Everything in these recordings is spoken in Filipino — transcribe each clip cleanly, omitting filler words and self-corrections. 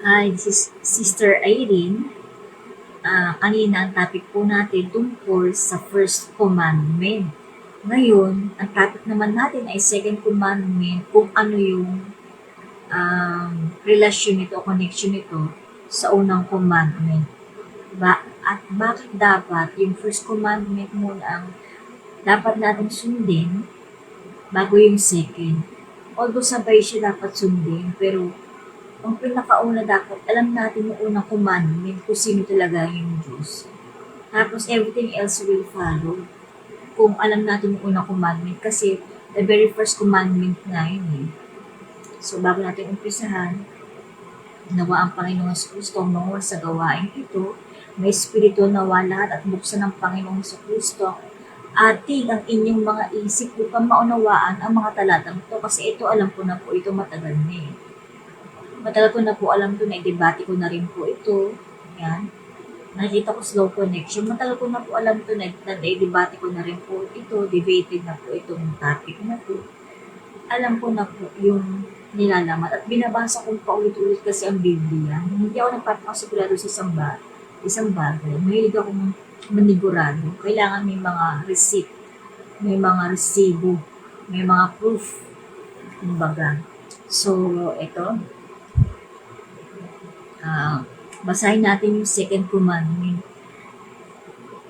Hi, this is Sister Irene. Kanina ang topic po natin tungkol sa first commandment. Ngayon, ang topic naman natin ay second commandment, kung ano yung relasyon nito o connection nito sa unang commandment. At bakit dapat yung first commandment muna ang dapat natin sundin bago yung second. Although sabay siya dapat sundin, pero ang pinakauna dapat, alam natin yung unang commandment kung sino talaga yung Diyos. Tapos everything else will follow. Kung alam natin yung unang commandment, kasi the very first commandment nga yun eh. So bago natin umpisahan, nawa ang Panginoong Kristo mga sa gawain ito, may Espiritu nawa lahat at buksan ng Panginoong Kristo ating ang inyong mga isip upang maunawaan ang mga talatang ito, kasi ito alam ko na po ito matagal na eh. Matagal ko na po alam ito, na-debate ko na rin po ito. Yan. Nakikita ko slow connection. Matagal ko na po alam ito, na-debate ko na rin po ito, debated na po itong topic na po. Alam ko na po yung nilalaman. At binabasa ko paulit-ulit kasi ang Biblia. Hindi ako nagpapasigurado sa isang bagay. Mahilig akong manigurado. Kailangan may mga receipt, may mga resibo, may mga proof. Kumbaga. So, ito. Basahin natin yung second commandment.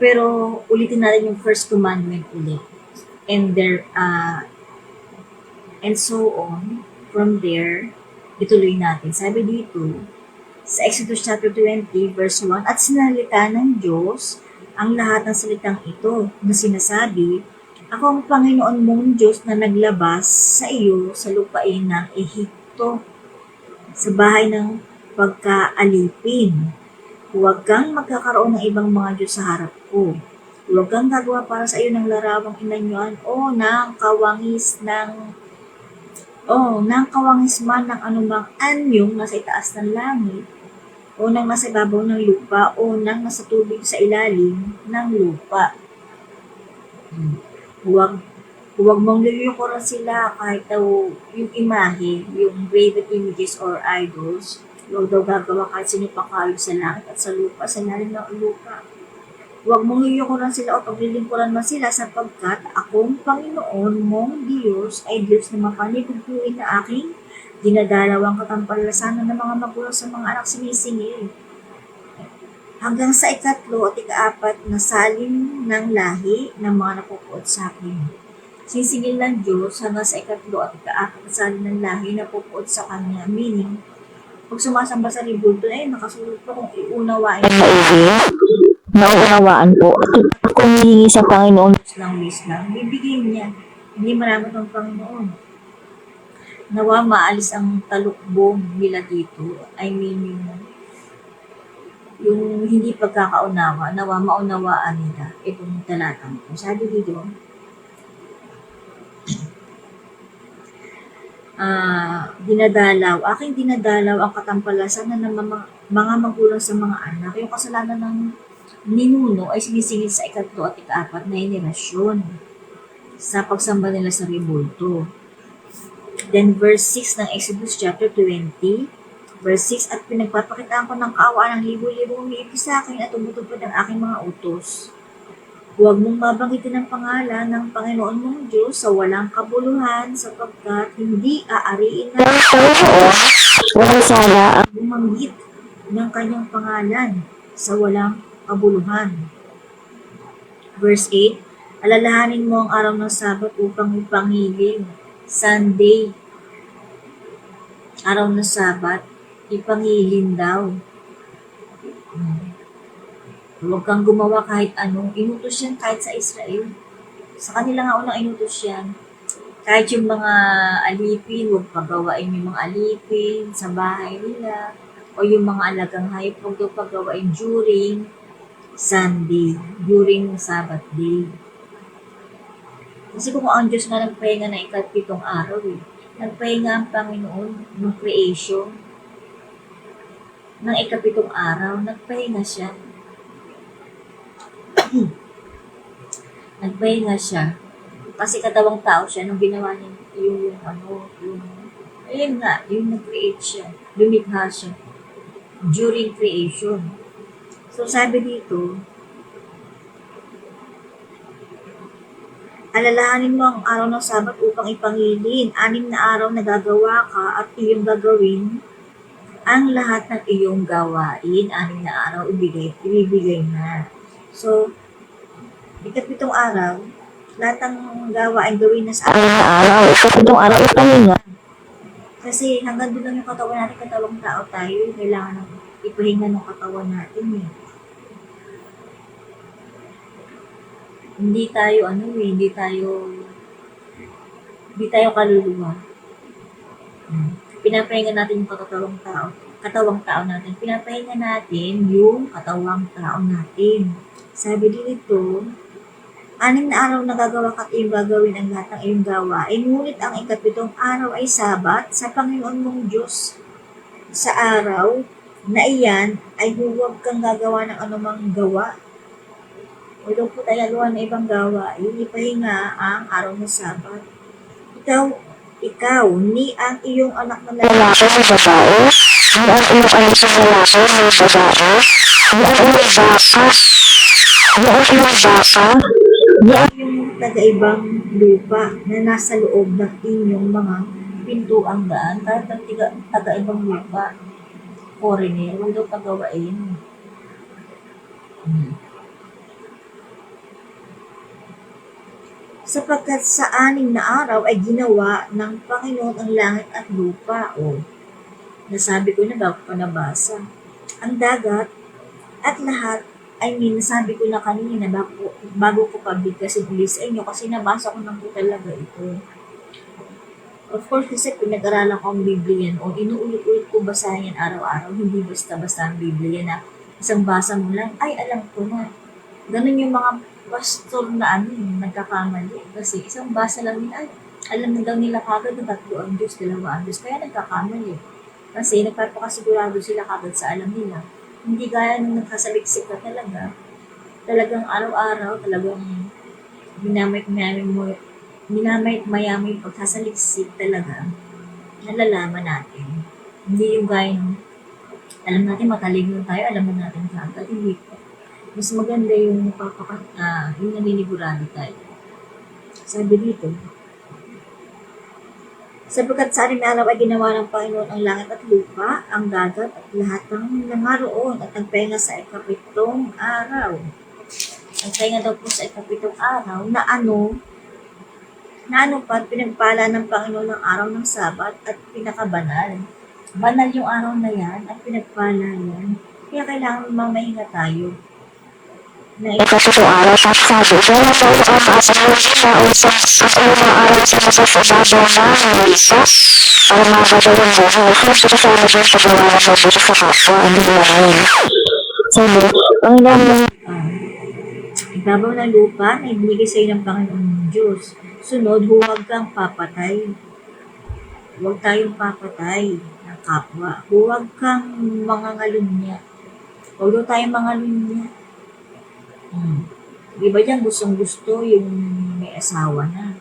Pero ulitin natin yung first commandment ulit. And so on, from there, ituloy natin. Sabi dito, sa Exodus chapter 20, verse 1, at sinalita ng Diyos ang lahat ng salitang ito na sinasabi, ako ang Panginoon mong Diyos na naglabas sa iyo sa lupain ng Ehipto, sa bahay ng pagkaalipin. Huwag kang magkakaroon ng ibang mga Diyos sa harap ko. Huwag kang gagawa para sa iyo ng larawang inanyuan o ng kawangis man ng anumang anyong nasa itaas ng langit o ng nasa ibabaw ng lupa o ng nasa tubig sa ilalim ng lupa. Huwag mong lilikuran sila kahit daw yung imahe, yung graven images or idols. Huwag daw gagawa kahit sino pakalo sa langit at sa lupa, sa ilalim ng lupa. Huwag mong lilikuran sila o paglilingkuran mo sila sapagkat akong Panginoon mong Diyos ay Diyos na mapanibugbuin na aking dinadalawang katampalasanan ng mga magulang sa mga anak sinisingil. Hanggang sa ikatlo at ikaapat na salin ng lahi ng mga napupuot sa akin. Sisingil ng Diyos hanggang sa ikatlo at ikaapat na salin ng lahi na pupuot sa kanya. Meaning, pag sumasamba sa libulto ay nakasulot po kung iunawain nauunawaan po. At kung hihingi sa Panginoon ng wisdom, bibigyan niya. Hindi maramot ang Panginoon. Nawa maalis ang talukbong nila dito. I mean, yung hindi pagkakaunawa, nawa maunawaan nila itong talatang ito. Sabi dito, aking dinadalaw ang katampalasan ng mga magulang sa mga anak. Yung kasalanan ng ninuno ay sinisingil sa ikatlo at ikaapat na henerasyon sa pagsamba nila sa rebulto. Then verse 6 ng Exodus chapter 20, verse 6, at pinagpapakitaan ko ng kaawaan ng libo-libong umiibig sa akin at tumutupad ang aking mga utos. Huwag mong babanggitin ang pangalan ng Panginoon mong Diyos sa walang kabuluhan sapagkat hindi aariin ng Panginoon walang sala ang bumanggit ng kanyang pangalan sa walang kabuluhan. Verse 8, alalahanin mo ang araw ng Sabat upang ipanghiling. Sunday, araw ng Sabat, ipanghiling daw. Huwag kang gumawa kahit anong. Inutos yan kahit sa Israel. Sa kanila nga unang inutos yan. Kahit yung mga alipin, huwag pagawain yung mga alipin sa bahay nila. O yung mga alagang hayop, huwag daw pagawain during Sunday, during Sabbath day. Kasi kung ang Diyos nga nagpahinga na ikatpitong araw eh. Nagpahinga ang Panginoon ng creation. Ng ikapitong araw, nagpahinga siya. Nagpahinga siya. Kasi katawang tao siya nung ginawa niya yung nag-create siya. Lumikha siya. during creation. So sabi dito, alalahanin mo ang araw ng Sabat upang ipangilin. 6 na araw na gagawa ka at iyong gagawin ang lahat ng iyong gawain. 6 na araw ibibigay na. So, ikapitong araw, lahat ng gawain gawin na sa araw. Ikapitong araw ipahinga. Kasi hanggang doon lang yung katawan natin, katawang tao tayo, kailangan ng ipahinga ng katawan natin eh. Hindi tayo hindi tayo kaluluwa. Pinapahinga natin yung katawang tao natin. Pinapahinga natin yung katawang tao natin. Sabi dito, 6 na araw na gagawa ka at iyong gagawin ang lahat ng iyong gawain. Ngunit ang ikapitong araw ay Sabat sa Panginoon mong Diyos. Sa araw na iyan ay huwag kang gagawa ng anumang gawa. Huwag po tayo gagawa ng ibang gawain. Ipahinga ang araw ng Sabat. Ikaw, ni ang iyong anak na lalaki o babae, ni ang iyong anak na lalaki o babae, ni ang iyong baka, ni ang iyong baka, ni ang iyong taga-ibang lupa na nasa loob ng inyong mga pintuang daan, kahit ang taga-ibang lupa, foreigner, huwag daw pagawain. Sapagkat sa 6 na araw ay ginawa ng Panginoon ang langit at lupa. Nasabi ko na bago pa nabasa. Ang dagat at lahat, nasabi ko na kanina bago ko pabigkasin ulit sa inyo kasi nabasa ko na po talaga ito. Of course, kasi pinag-aralan ko ang Biblia o inuulit-ulit ko basahin yan araw-araw, hindi basta-basta ang Biblia na isang basa mo lang, ay alam ko na. Ganun yung mga pastor na nagkakamali. Kasi isang basa lang nila, alam na daw nila kagad na 3 ang Diyos, 2 ang Diyos. Kaya nagkakamali. Kasi nagpapakasigurado sila kagad sa alam nila. Hindi gaya nung nagkasaliksik ka talaga. Talagang araw-araw, talagang minamay pagsasaliksik talaga. Nalalaman natin. Hindi yung gaya nung alam natin matalino tayo, alam na natin kagad. Hindi po. Mas maganda yung yung naninigurado tayo. Sabi dito, sapagkat sa 6 na araw ay ginawa ng Panginoon ang langit at lupa, ang dagat at lahat ng nangaroon at nagpahinga sa ikapitong araw. Nagpahinga daw po sa ikapitong araw na ano pa pinagpala ng Panginoon ng araw ng Sabat at pinakabanal. Banal yung araw na yan at pinagpala yan. Kaya kailangan mamahinga tayo. Na ikapitong araw sa sabi, wala tayo ang maasang na usap at umaaraw sa masasababaw na isa para makadawang buhay. Hindi kasama din sa gawa ng mabuti sa kapwa, hindi lang. Sabi, ang ilang ibabaw ng lupa na ibinigay sa iyo ng Panginoon Diyos. Sunod, huwag kang papatay. Huwag tayong papatay ng kapwa. Huwag kang mangangalunya. Huwag daw tayong mangalunya. Diba dyan gustong-gusto yung may asawa na?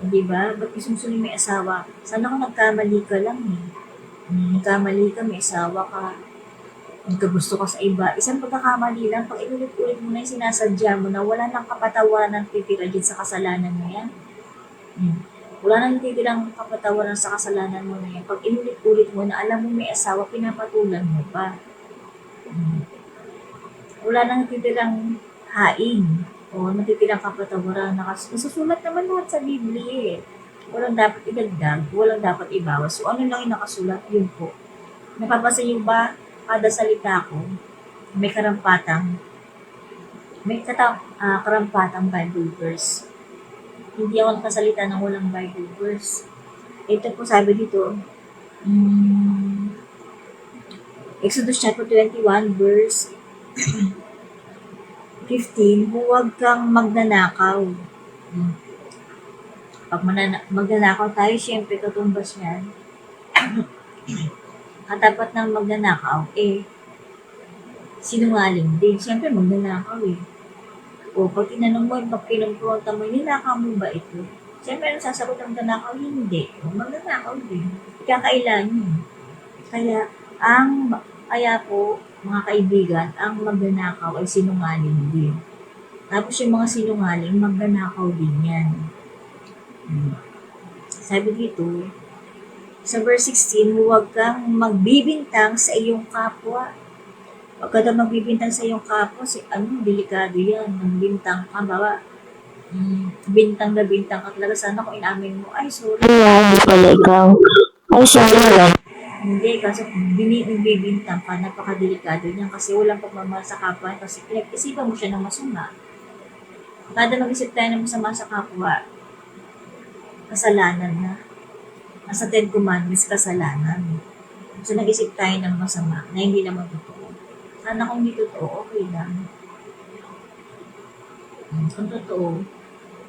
Diba? Ba't gusto yung may asawa? Sana kung nagkamali ka lang eh. Nagkamali ka, may asawa ka. Nagkagusto ka sa iba. Isang pagkakamali lang, pag inulit-ulit mo na yung sinasadya mo na wala nang kapatawaran ng titira dyan sa kasalanan mo yan. Wala nang titirang kapatawaran sa kasalanan mo na yan. Pag inulit-ulit mo na alam mo may asawa, pinapatulan mo pa. Wala nang titirang hain o natitirang kapatawaran. Nasusulat naman lahat sa Biblia eh. Walang dapat idagdag, walang dapat ibawas. So ano lang yung nakasulat, yun po. Napapasa niyo ba, kada salita ko, may karampatang Bible verse. Hindi ako nakasalita ng walang Bible verse. Ito po sabi dito, Exodus chapter 21 verse 15, huwag kang magnanakaw. Pag magnanakaw tayo, syempre katumbas yan. Katapat ng magnanakaw, sinungaling din. Syempre magnanakaw eh. O pag tinanong mo, pag kinumpronta mo, ninakaw mo ba ito? Syempre, ang sasagot ng magnanakaw, hindi. O magnanakaw din. Ikakailan yun. Kaya, ang Kaya po, mga kaibigan, ang magnanakaw ay sinungaling din. Tapos yung mga sinungaling, magnanakaw din yan. Sabi dito, sa verse 16, huwag kang magbibintang sa iyong kapwa. Huwag ka daw magbibintang sa iyong kapwa. Delikado yan. Magbintang ka, bawa, bintang na bintang ka talaga. Sana kung inamin mo, ay, sorry. Hindi pala ikaw. Ay, sorry lang. Hindi, kasi bibintang ka, napakadelikado niyan kasi walang pagmamahal sa kapwa kasi pinag-isipan mo siya ng masama. Kada mag-isip tayo ng masama sa kapwa, kasalanan na. Nasa 10 Commandments, kasalanan. So, nag-isip tayo ng masama na hindi naman totoo. Sana kung hindi totoo, okay lang. Kung totoo,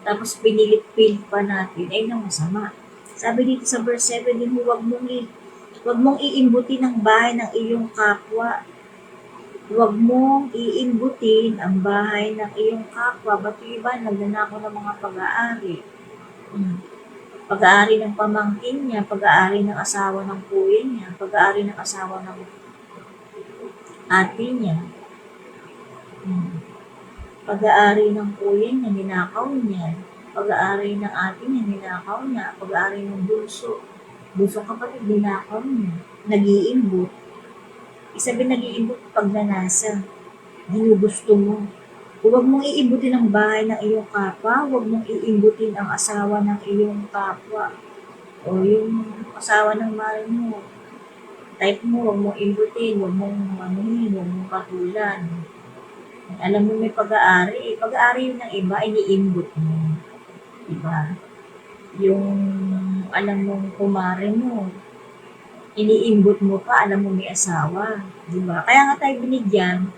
tapos pinilit-pilit pa natin, ay nang masama. Sabi dito sa verse 7, huwag mong iimbutin ang bahay ng iyong kapwa. Huwag mong iimbutin ang bahay ng iyong kapwa. Ba't yung iba, nagnanakaw ng mga pag-aari? Pag-aari ng pamangkin niya, pag-aari ng asawa ng kuya niya, pag-aari ng asawa ng ate niya. Pag-aari ng kuya niya, ninakaw niya. Pag-aari ng ate niya, ninakaw niya. Pag-aari ng bunso kapatid, ninakaw niya. Nag-iimbot. Isabihin nag-iimbot pagnanasa. Ginugusto mo. Huwag mong iimbutin ang bahay ng iyong kapwa. Huwag mong iimbutin ang asawa ng iyong kapwa. O yung asawa ng mahal mo. Type mo, huwag mong imbutin. Huwag mong huwag mong katulan. Alam mo may pag-aari. Pag-aari yun ng iba, iniimbot mo. Diba? Yung alam mong kumare mo, iniimbot mo pa, alam mo may asawa. Diba? Kaya nga tayo binigyan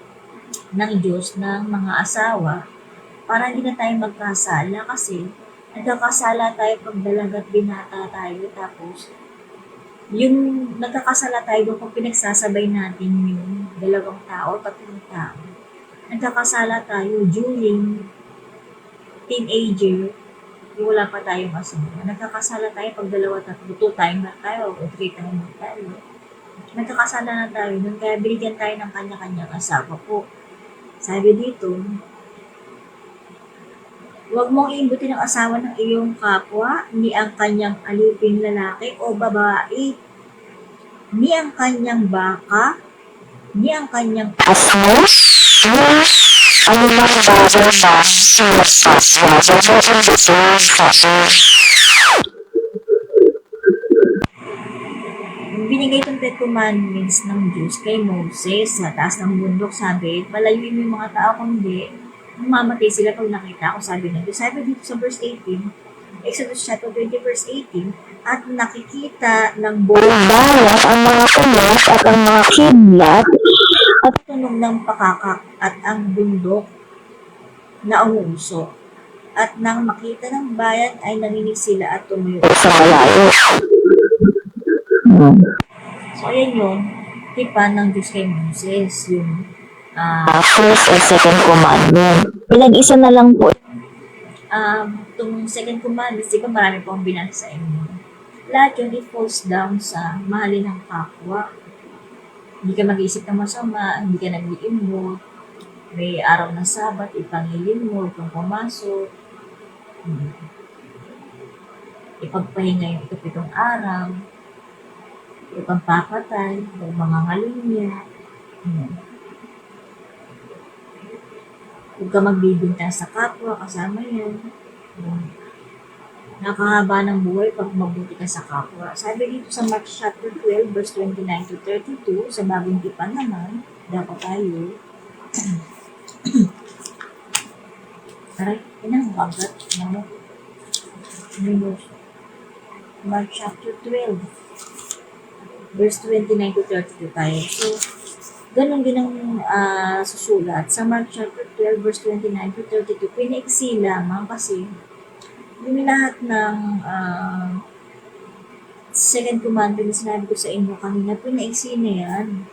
ng Diyos ng mga asawa para hindi na tayo magkasala kasi nagkakasala tayo pag dalagat binata tayo tapos yung nagkakasala tayo doon kung pinagsasabay natin yung dalawang tao, tatlong tao. Nagkakasala tayo during teenager, yung wala pa tayong asawa. Nagkakasala tayo pag dalawa, tatlo, 2 time na tayo o 3 time na tayo. Nagkakasala na tayo nun, kaya binigyan tayo ng kanya-kanyang asawa po. Sabi dito, huwag mong iimbutin ang asawa ng iyong kapwa, ni ang kanyang aliping lalaki o babae, ni ang kanyang baka, ni ang kanyang Asawa? Ano bang bagay na sinasasya mo imbutin kasi? binigay itong 10 commandments ng Diyos kay Moses sa taas ng bundok. Sabi, palayuin mo yung mga tao kundi mamamatay sila pag nakita ko, sabi ng Diyos. Sabi dito sa verse 18, Exodus chapter 20 verse 18, at nakikita ng buong Balat ang mga kulos at ang mga kidlat at tunog ng pakakak at ang bundok na umuusok. At nang makita ng bayan ay nanginig sila at tumayo. sa malayo. So, ayan yun. Tipan ng Diyos kay Moses. Yung First and second commandment. Pinag-isa na lang po. itong second commandments, di ba marami po ang binasa sa inyo. Lahat yun, it falls down sa mahalin ng kapwa. Hindi ka mag-iisip ng masama, hindi ka nag-iimbot, may araw ng Sabat, ipangilin mo, kung pumasok, ipagpahinga yung ikapitong araw, ipagpapatay, yung mga ngalunya, huwag ka magbibintang sa kapwa, kasama yan. Nakahaba ng buhay pag mabuti ka sa kapwa. Sabi dito sa Mark chapter 12, verse 29 to 32, sa bagong tipan naman, dapat tayo. Aray, inang bagat. Mark chapter 12, verse 29 to 32 tayo. So, ganun din ang susulat. Sa Mark chapter 12, verse 29 to 32, pinaiksi lamang kasi yung lahat ng second commandment na sinabi ko sa inyo kanina, pinaiksi na yan.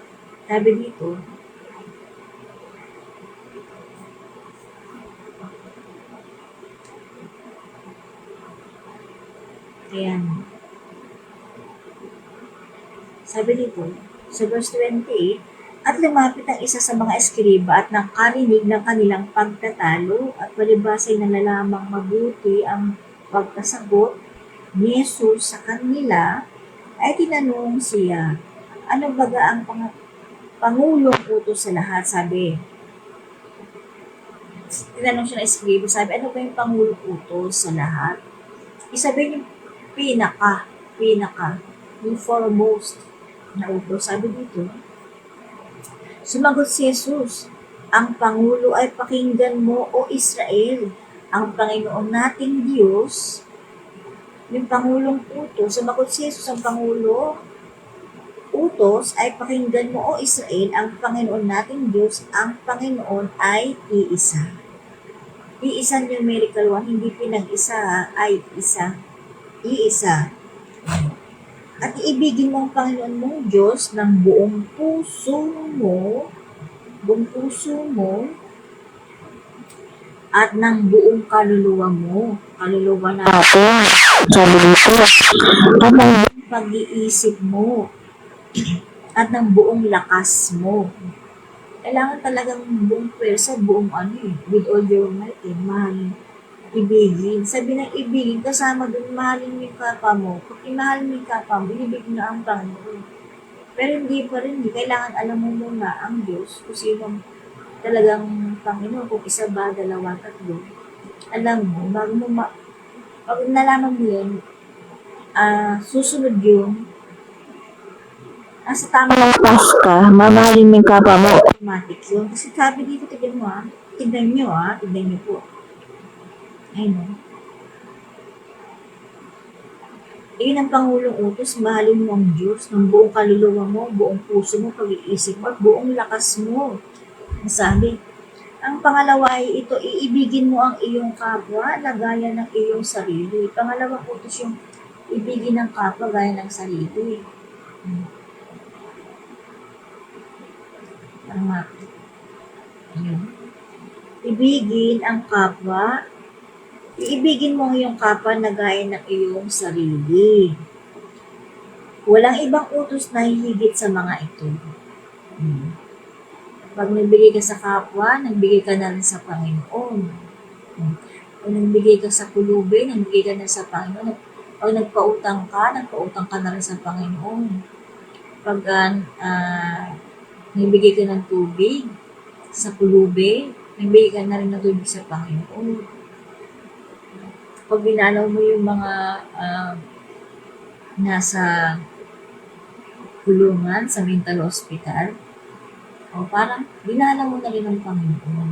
Sabi dito, ayan. Sabi dito, sa verse 28, At lumapit ang isa sa mga eskriba at nakarinig ng kanilang pagtatalo at palibasay na lalamang mabuti ang pagkasagot ni Jesus sa kanila, ay tinanong siya, ano baga ang pangulong utos sa lahat? Sabi, tinanong siya ng eskriba, sabi, ano ba yung pangulong utos sa lahat? Isabihin yung pinaka, yung foremost na utos. Sabi dito, sumagot si Jesus, ang Pangulo ay pakinggan mo o Israel, ang Panginoon nating Diyos, yung Pangulong utos, sumagot si Jesus, ang Pangulo utos ay pakinggan mo o Israel, ang Panginoon nating Diyos, ang Panginoon ay iisa. Iisa numerical 1, hindi pinag-isa, ay isa. Iisa. At iibigin mo ang Panginoon mong Diyos ng buong puso mo, at ng buong kaluluwa mo. Kaluluwa na Natin. Sabi dito. At ng pag-iisip mo at ng buong lakas mo. Kailangan talagang buong pwersa, with all your might, mahalin, ibigin. Sabi ng ibigin, kasama dun, mahalin mo yung kapwa mo. Pag imahal mo yung kapwa mo, ibigin na ang Panginoon. Pero hindi pa rin, kailangan alam mo muna ang Diyos, kung sino talagang Panginoon, kung isa ba, dalawa, tatlo. Alam mo, pag nalaman mo yun, susunod yun, sa tamang task ka, mamahalin mo yung kapwa mo. automatic yun. Kasi sabi dito, tignan nyo po. Ayun. Iyon ang Pangulong utos, mahalin mo ang Diyos ng buong kaluluwa mo, buong puso mo, pag-iisip mo, at buong lakas mo. Sabi, ang pangalawa ay ito, iibigin mo ang iyong kapwa na gaya ng iyong sarili. Pangalawang utos yung ibigin ng kapwa gaya ng sarili. Tama. Ibigin ang kapwa. Iibigin mo ang iyong kapwa na gaya ng iyong sarili. Walang ibang utos na hihigit sa mga ito. Pag nagbigay ka sa kapwa, nagbigay ka na rin sa Panginoon. Pag nagbigay ka sa pulubi, nagbigay ka na sa Panginoon. Pag nagpautang ka na rin sa Panginoon. Pag nagbigay ka ng tubig sa pulubi, nagbigay ka na rin ng tubig sa Panginoon. Pag binalaw mo yung mga nasa kulungan sa mental hospital, o parang binalaw mo na rin ng Panginoon.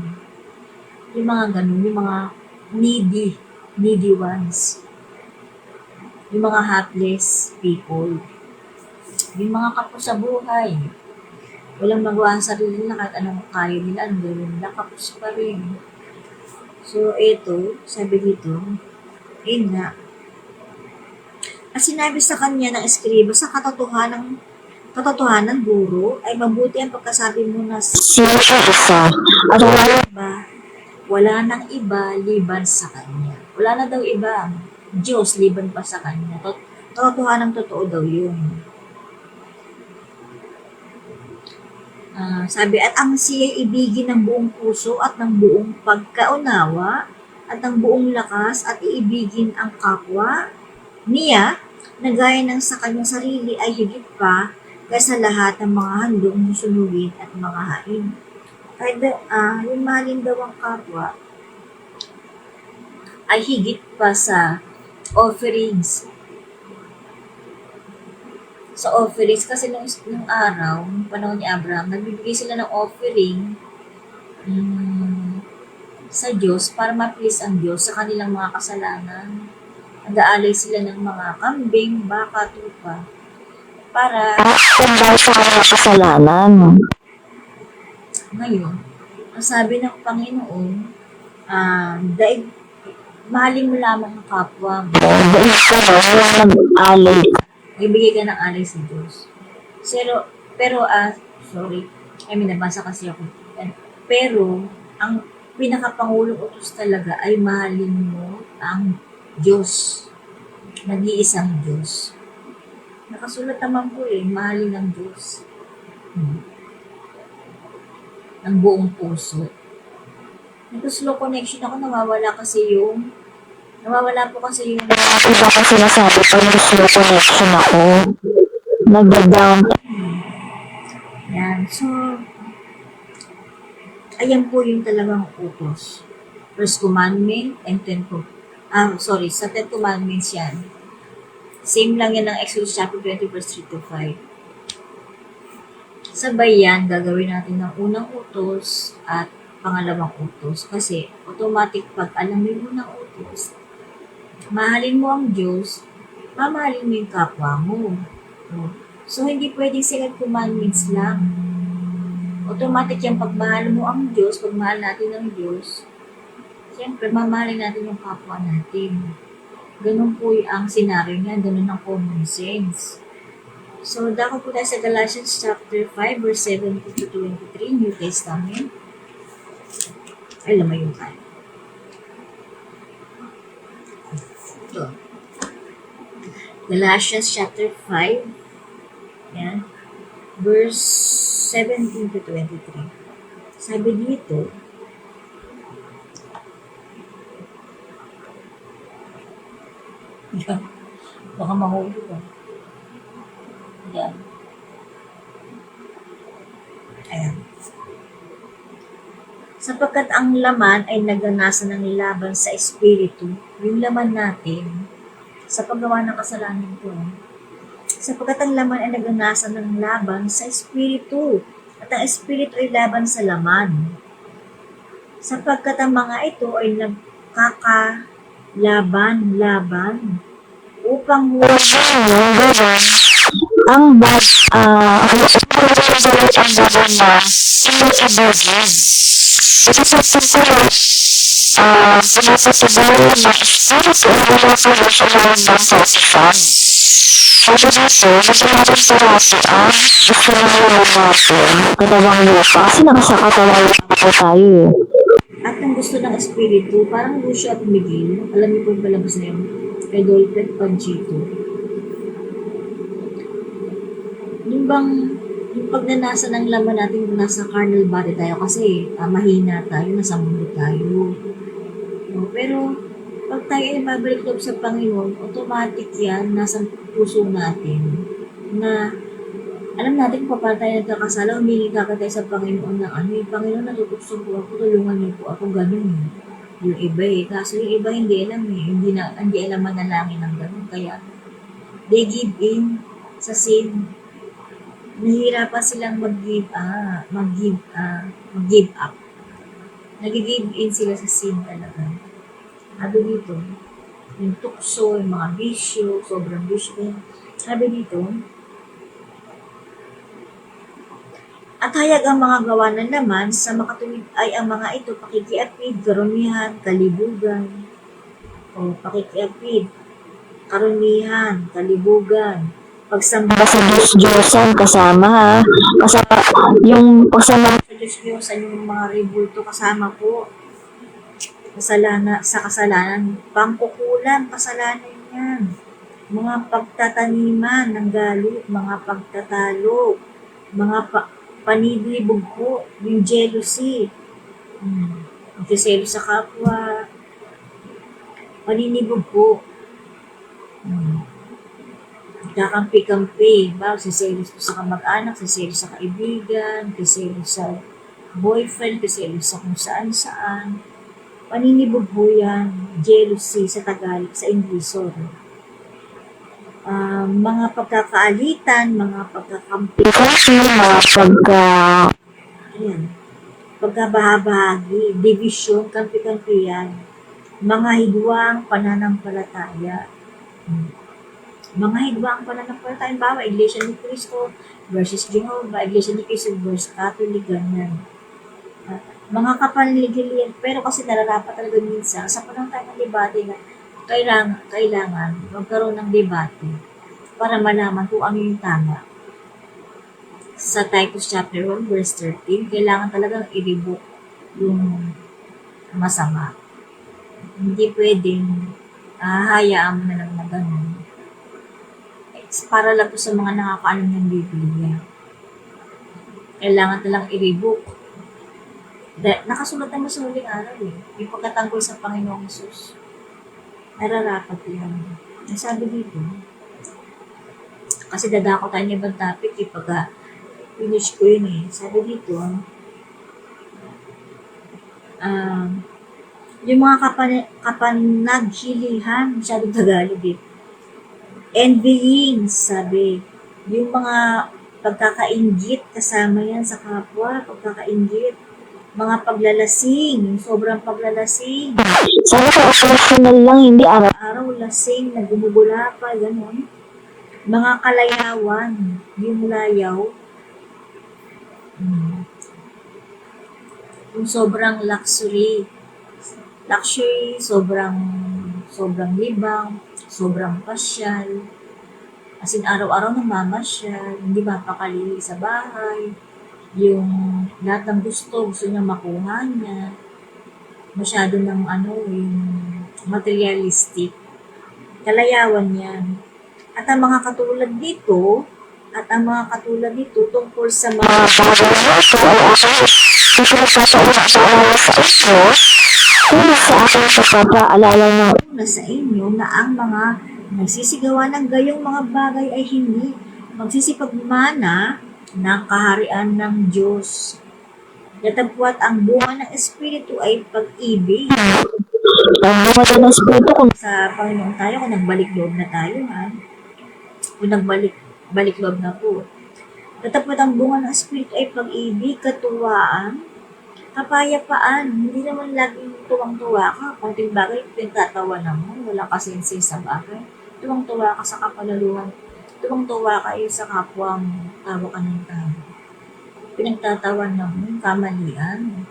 Yung mga ganun, yung mga needy ones. Yung mga hapless people. Yung mga kapos sa buhay. Walang magawa sa sarili nila kahit anong kaya nila, anong gawin nila, kapos pa rin. So, ito, sabi dito, ayun nga. At sinabi sa kanya ng eskriba, sa katotohanan, guro, ay mabuti ang pagkasabi mo na Sino siya isa? At wala nang iba liban sa kanya. Wala na daw iba Diyos liban pa sa kanya. Katotohanan totoo daw yun. Sabi, at ang siya ibigin ng buong puso at ng buong pagkaunawa at ng buong lakas at iibigin ang kapwa niya na gaya ng sa kanyang sarili ay higit pa kaysa lahat ng mga handong susunugin at mga hain. Kahit yung mahalin daw ang kapwa ay higit pa sa offerings. Sa offerings, kasi nung araw, nung panahon ni Abraham, nagbibigay sila ng offering sa Diyos para ma-please ang Diyos sa kanilang mga kasalanan. Nag-aalay sila ng mga kambing, baka, tupa, para dahil sa mga kasalanan. ngayon, ang sabi ng Panginoon, dahil mahalin mo lamang ang kapwa mo, Dahil ka na nag-alay. ibigay ka ng alay sa Diyos. Pero, nabasa kasi ako. Pero, ang pinakapangulong utos talaga ay mahalin mo ang Diyos. Nag-iisang Diyos. Nakasulat naman po mahalin ang Diyos. ng buong puso. Ito slow connection ako, nawawala po kasi yung Iba ko sinasabi pag slow connection ako. Nag-down. yan. So, ayan po yung talagang utos. First commandment and sa 10 commandments yan. Same lang yan ng Exodus chapter 20 verse 3 to 5. Sabay yan, gagawin natin ng unang utos at pangalawang utos. Kasi automatic pag alam mo yung unang utos, mahalin mo ang Diyos, mamahalin mo yung kapwa mo. So, hindi pwedeng second commandments lang. Automatic yung pagmahal mo ang Diyos, pagmahal natin ang Diyos, siyempre, mamahalin natin yung kapwa natin. Ganun po ang senaryo niya, ganun ang common sense. So, dako po tayo sa Galatians chapter 5, verse 17 to 23, New Testament. Ay, lumayo tayo. Ito. Galatians chapter 5, yan, verse 17 to 23. Sabi dito, baka mahulog ka. Yan. Ayan. Sapagkat ang laman ay nagnanasa ng laban sa espiritu, yung laman natin, sa paggawa ng kasalanan ko. Sapagkat ang laman ay nagnanasa ng laban sa espiritu, at ang espiritu ay laban sa laman. Sapagkat ang mga ito ay nagkakalaban-laban upang Ang bad, ang baban na sinasabagin. Ito sa pagkaro, pinapatabayan na para sa pinapatabayan ng sasisan. Sabi dito, naglaban parati ang gusto ng ulo natin. Kadawang lupa, kasi nakasakatalayan po tayo eh. at ang gusto ng espiritu, parang Lucio at Miguel, alam niyo po yung palabas na yun, kay Dolphin Panchito. Yung bang, yung pagnanasa ng laman natin kung nasa carnal body tayo kasi mahina tayo, nasa mundo tayo. No, pero, pag tayo ay babalik loob sa Panginoon, automatic yan, nasa puso natin, na alam natin kung paano tayo nagkakasala, humingi ka tayo sa Panginoon ng Panginoon, natutukso po ako, tulungan niyo po ako, ganun eh. Yung iba kaso yung iba hindi alam hindi alam manalangin ng ganun, kaya they give in sa sin. Nahihirapan silang mag-give up. Nag-give in sila sa sin talaga. Sabi dito, yung tukso, yung mga bisyo, sobrang bisyo. Sabi dito, at hayag ang mga gawa ng laman sa makatuwid ay ang mga ito pakikiapid, karumihan, kalibugan. O pakikiapid, karumihan, kalibugan. Pagsamba Sa Diyos-Diyosan kasama ha. Kasama yung pagsama sa Diyos-Diyosan yung mga ribulto kasama po. Sa kasalanan, pangkukulan, kasalanan yan. Mga pagtataniman ng galit, mga pagtatalo, mga panibibog po, yung jealousy, nagsiselos sa kapwa, paninibog po, kakampi-kampi, siselos po sa kamag-anak, siselos sa kaibigan, siselos sa boyfriend, siselos sa kung saan-saan, paninibog po yan, jealousy sa Tagalog, sa English, sorry. Mga pagkakaalitan, mga pagkakampi, pagkabahabahagi, division, kampi-kampiyan, mga hidwang pananampalataya. Mga hidwang pananampalataya, bawa, Iglesia ni Cristo versus Jehovah, Iglesia ni Cristo versus Catholic, ganyan. Mga kapanligilian, pero kasi nararapat talaga minsan, sa panang tayo ng debate na kailangan magkaroon ng debate para malaman kung ano yung tama. Sa Titus chapter 1 verse 13, kailangan talagang i-revoke yung masama. Hindi pwedeng hayaan mo na lang na ganun. It's para lang po sa mga nakakaalam ng Biblia. Kailangan talang i-revoke Nakasulat naman sa huling araw eh. Yung pagkatanggol sa Panginoong Hesus. Nararapat yan. Ang sabi dito, kasi dadako tayo ng ibang topic eh, pagka finish ko yun eh. Sabi dito, yung mga kapanaghilihan, masyadong Tagalog eh. Envying, sabi. Yung mga pagkakainggit, kasama yan sa kapwa, pagkakainggit. Mga paglalasing, sobrang paglalasing. Sana ka occasional lang, hindi araw. Araw lasing, nagumugula pa, gano'n. Mga kalayawan, yung layaw. Yung sobrang luxury. Luxury, sobrang libang, sobrang pasyal. As in, araw-araw namamasyal, hindi mapakali sa bahay. Yung lahat ng gusto niya makuha niya. Masyado ng yung materialistic. Kalayawan yan. At ang mga katulad dito, tungkol sa mga Bagay na ito ay aking ipinagsasauna sa araw sa inyo, kulit sa aking pagpapaalala ng na sa inyo na ang mga nagsisigawa ng gayong mga bagay ay hindi magsisipagmana ng kaharian ng Diyos. Datapwat ang bunga ng Espiritu ay pag-ibig. ang lumata ng Espiritu kung Sa Panginoon tayo, kung nagbalik loob na tayo, ha? Kung nagbalik loob na po. Datapwat ang bunga ng Espiritu ay pag-ibig, katuwaan, kapayapaan. Hindi naman laging tuwang-tuwa ka. Konting bagay, pinagtatawanan mo. Wala ka sense sa bagay. Tuwang-tuwa ka sa kapalaluhan. Tuwang-tuwa ka sa kapwa mo. Tawa ka ng tao. Pinagtatawanan mo yung kamalian.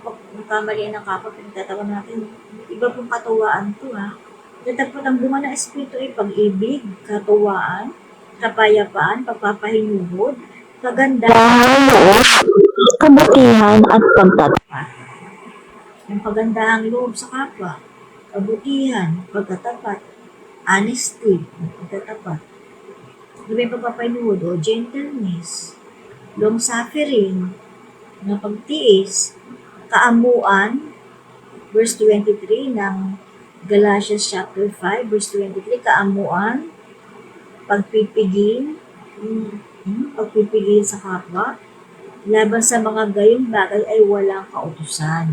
Yung kamalian ng kapwa, pinagtatawan natin. Iba pong katuwaan to, ha. Datapwat ang bunga ng Espiritu ay pag-ibig, katuwaan, kapayapaan, pagpapahinuhod, kagandahan, dahil loob, kabutihan at pagtatapat. yung pagandahang loob sa kapwa, kabutihan, pagkatapat, honesty, pagkatapat. Diba yung pagpapahinuhod o gentleness, long-suffering, na pagtiis, kaamuan, verse 23 ng Galatians chapter 5, verse 23, kaamuan, pagpipigil, pagpipigil sa kapwa, laban sa mga gayong bagay ay walang kautusan.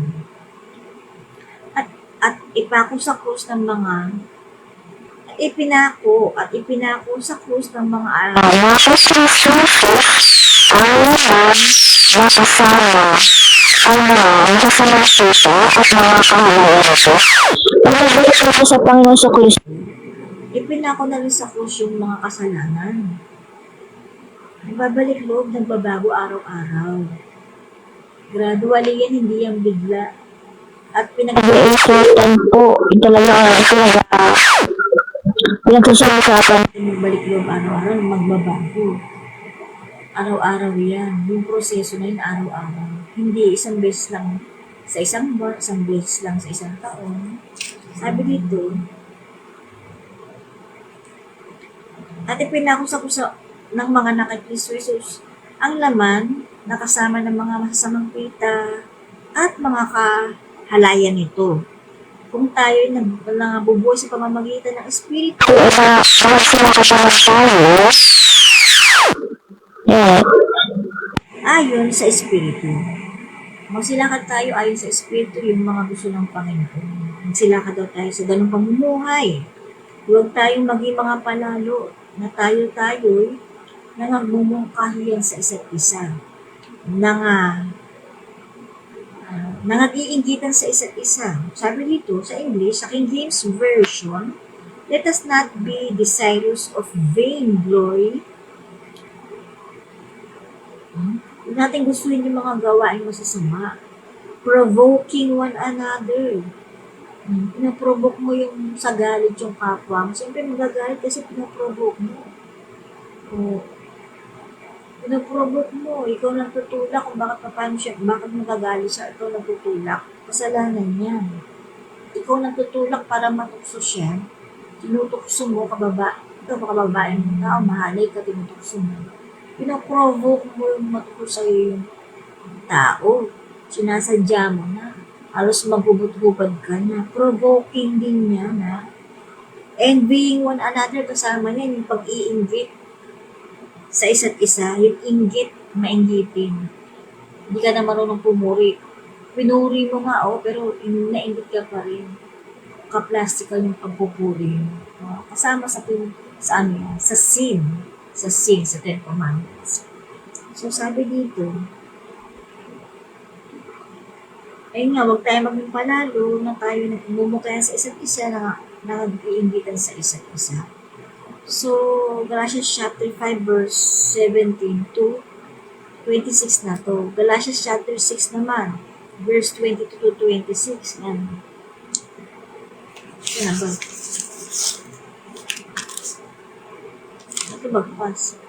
At ipako sa krus ng mga ipinako sa krus ng mga Nasa Kristosus, ang laman, nakasama, ang mga kasalasita at mga kahalayan ito. Pagbalik mo po sa Panginoon sa Kristo, ipinako na rin sa krus yung mga kasalanan. Nagbabalik loob, nagbabago araw-araw. Gradually yan, hindi yan bigla. At very important po. Ito talaga pinagsasasapan. magbalik loob araw-araw, magbabago. Araw-araw yan. Yung proseso na yun, araw-araw. Hindi isang beses lang sa isang buwan, isang beses lang sa isang taon. Sabi dito, at ipinako sa kusa ng mga nakakristo Jesus ang laman nakasama ng mga masasamang pita at mga kahalayan nito. Kung tayo ay nabubuhay sa pamamagitan ng Espiritu, Kung magsinakasaman tayo, ayon sa Espiritu. Magsilakad tayo ayon sa Espiritu, yung mga gusto ng Panginoon. Magsilakad daw tayo sa ganung pamumuhay. Huwag tayong maging mga panalo na tayo-tayo'y nangagmumungkahiyan sa isa't isa. Nangag-iinggitan sa isa't isa. Sabi dito sa English, sa King James Version, let us not be desirous of vain glory. Huwag natin gustuhin yung mga gawain masasama. Provoking one another. Pinaprovoke mo yung sa galit yung kapwa mo. Siyempre magagalit kasi pinaprovoke mo. O, pinaprovoke mo. Ikaw nang tutulak kung bakit magagalit siya. Ikaw nang tutulak. Kasalanan yan. Ikaw nang tutulak para matukso siya. Tinutukso mo ikaw kababae mo tao, mahalay ka, tinutukso mo. Pinaprovoke mo yung matukso sa'yo yung tao. Sinasadya mo na. Halos maghubad-hubad ka na. Provoking din niya na. Envying one another, kasama niya yung pag-iinggit sa isa't isa. Yung inggit, mainggitin. Hindi ka na marunong pumuri. Pinuri mo nga, pero nainggit ka pa rin. Ka-plastikal yung pagpupuri mo. Kasama sa ano yan, sa sin. Sa Ten Commandments. So, sabi dito, ayun nga, huwag tayo maging palalo na tayo nagmumukha sa isa't isa na nag-iimbitan sa isa't isa. So, Galatians chapter 5 verse 17 to 26 na to. Galatians chapter 6 naman, verse 22 to 26. Yan. Yan ba? Ito magpas.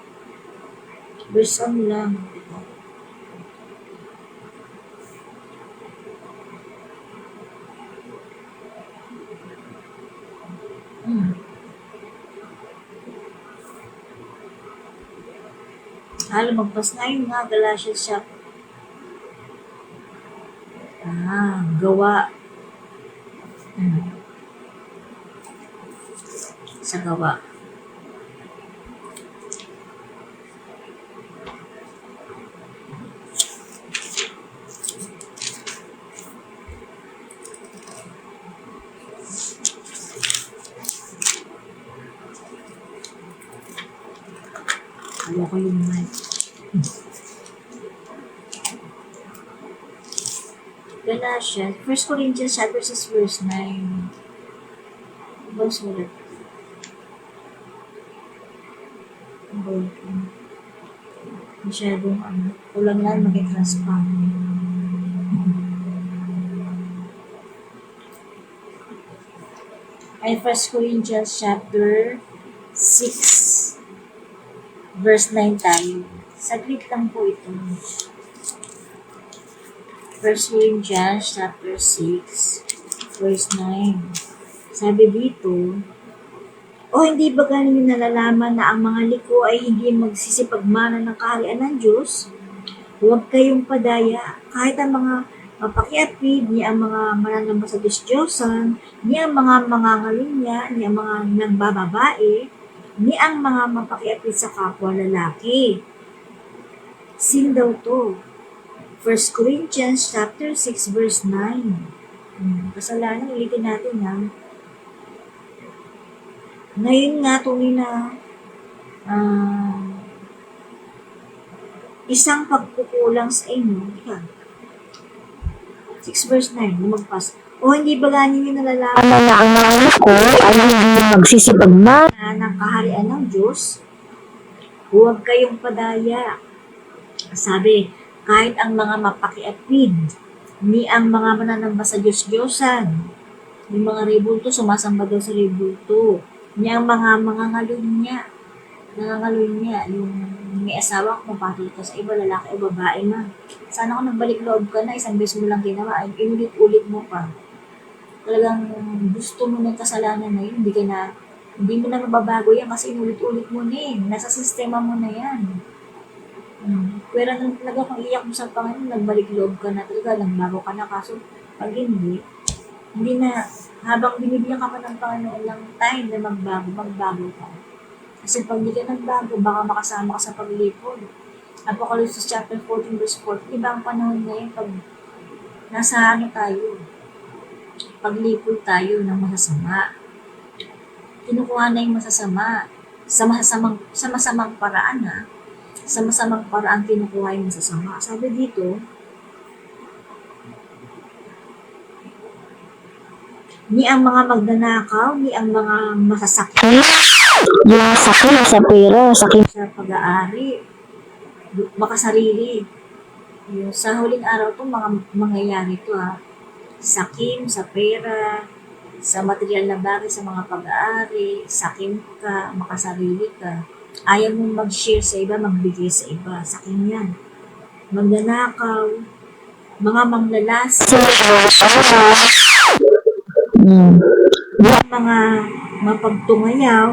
Verse ano lang. Lumagpas na yun nga, Galatians siya. Gawa. Sa gawa. Ayaw ko yung mic. Galatians, 1 Corinthians chapter 6 verse 9. Ibang sulat. Masyadong ulang lang mag-transparent. Ay 1 Corinthians chapter 6 verse 9 tayo. Saglit lang po ito. 1 Corinthians chapter 6 verse 9. Sabi dito, hindi ba galing nalalaman na ang mga liko ay hindi magsisipagmana ng kaharian ng Diyos? Huwag kayong padaya, kahit ang mga mapakiapid, ni ang mga mananamba sa Diyos-Diyosan, ni ang mga mangangalunya, ni ang mga nagbababae, ni ang mga mapakiapid sa kapwa lalaki. Sin daw to. 1 Corinthians chapter 6 verse 9. Kasalanan, ulitin natin ha. Ngayon nga, tunay na isang pagkukulang sa inyo. Yan. 6 verse 9, lumagpas. Hindi ba ganin yung nalalaman na ang mga liko ay hindi magsisipagmana ng kaharian ng Diyos? Huwag kayong padaya. Sabi, kahit ang mga mapakiapid, ni ang mga mananamba sa Diyos-Diyosan, yung mga rebulto, sumasamba daw sa rebulto, ni ang mga nangangalunya, yung may asawa kung mapatol ka sa iba, lalaki o babae man. Sana kung nagbalik loob ka na, isang beses mo lang ginawa, inulit-ulit mo pa. Talagang gusto mo ng kasalanan na yun, hindi mo na mababago yan kasi inulit-ulit mo na nasa sistema mo na yan. Pero talaga kung iyak mo sa Panginoon, nagbalik loob ka na talaga, nagbago ka na, kaso pag hindi na, habang binibigyan ka pa ng Panginoon lang time na magbago ka. Kasi pag hindi ka nagbago, baka makasama ka sa paglipod. Apocalypse chapter 14 verse 4, iba ang panahon ngayon pag nasa tayo, paglipod tayo ng masasama. Kinukuha na yung masasama sa masamang paraan ha. Sa masamang paraan kinukuha yung masasama. Sabi dito, ni ang mga magnanakaw, ni ang mga masasakit, yung sakit sa pera, sakit sa pag-aari, makasarili. Yung sa huling araw to mangyayari to ha. Sakim sa pera, sa material na bagay, sa mga pag-aari, sakim ka, makasarili ka. Ayaw mong mag-share sa iba, magbigay sa iba. Sakim yan. Magnanakaw, mga manglalasa, mga mapagtungayaw,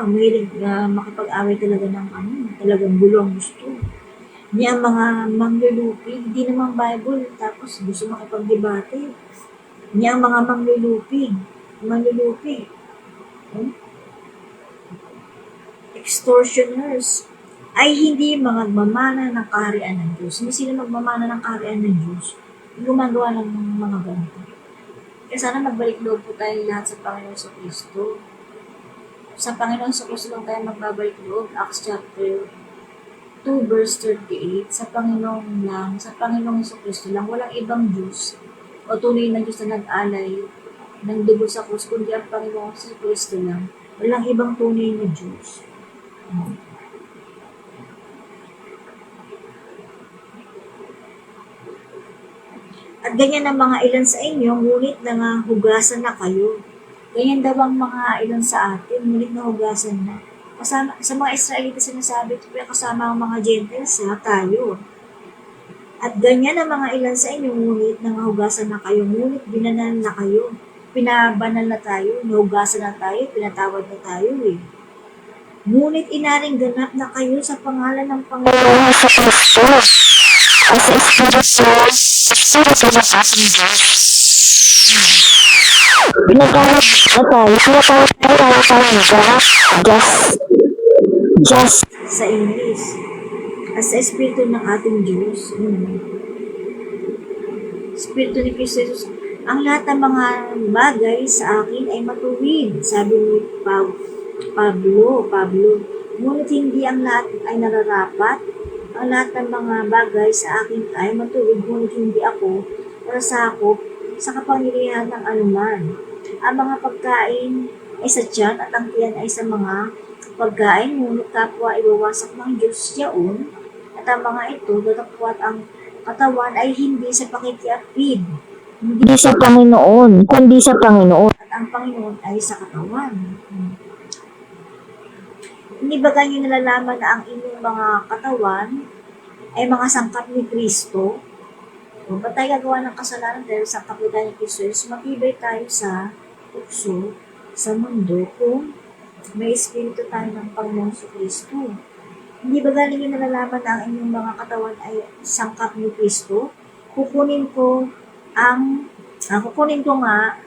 mahilig makipag-away talaga ng talagang gulo ang gusto. Ni ang mga manglulupi, hindi naman Bible, tapos gusto makipagdebate. Ni ang mga manlulupi, hmm? Extortioners, ay hindi magmamana ng kaharian ng Diyos. Hindi sila magmamana ng kaharian ng Diyos. Gumagawa ng mga ganito. Kaya sana magbalik loob po tayo lahat sa Panginoon sa Kristo. Sa Panginoon sa Kristo lang tayo magbabalik loob. Acts chapter 2 verse 38, sa Panginoon lang, sa Panginoong sa Kristo lang, walang ibang Diyos o tunay na Diyos na nag-alay ng dugo sa krus, kundi ang Panginoong sa Kristo lang. Walang ibang tunay na Diyos. At ganyan ang mga ilan sa inyo, ngunit nangahugasan na kayo. Ganyan daw ang mga ilan sa atin, ngunit nahugasan na. Kasama, sa mga Israelita sinasabi ito, pero kasama ang mga Gentiles na tayo. At ganyan ang mga ilan sa inyo, ngunit nangahugasan na kayo, ngunit binanan na kayo. Pinabanal na tayo, nahugasan na tayo, pinatawad na tayo eh. Ngunit inaring ganap na kayo sa pangalan ng Panginoon sa Kristo. As a Espiritu ng ating Diyos. Pinatawad na tayo just sa English. As sa Espiritu ng ating Diyos. Espiritu ni Kristo Jesus. Ang lahat ng mga bagay sa akin ay matuwid. Sabi ni Pablo. Ngunit hindi ang lahat ay nararapat. Ang lahat ng mga bagay sa akin ay matuwid, ngunit hindi ako sakop sa kapangyarihan ng anuman. Ang mga pagkain ay sa tiyan at ang tiyan ay sa mga pagkain, ngunit kapwa iwawasak ng Diyos yaon, at ang mga ito, datapwat ang katawan ay hindi sa pakikiapid, hindi sa Panginoon, kundi sa Panginoon. At ang Panginoon ay sa katawan. Hindi ba ganyo nalalaman na ang inyong mga katawan ay mga sangkap ni Kristo? Kung ba't tayo gagawa ng kasalanan dahil sangkap tayo ni Kristo, matibay tayo sa tukso, sa mundo, kung may Espiritu tayo ng Panginoon sa Kristo. Hindi ba galing yung nalalaman na ang inyong mga katawan ay sangkap ni Kristo? Kukunin ko nga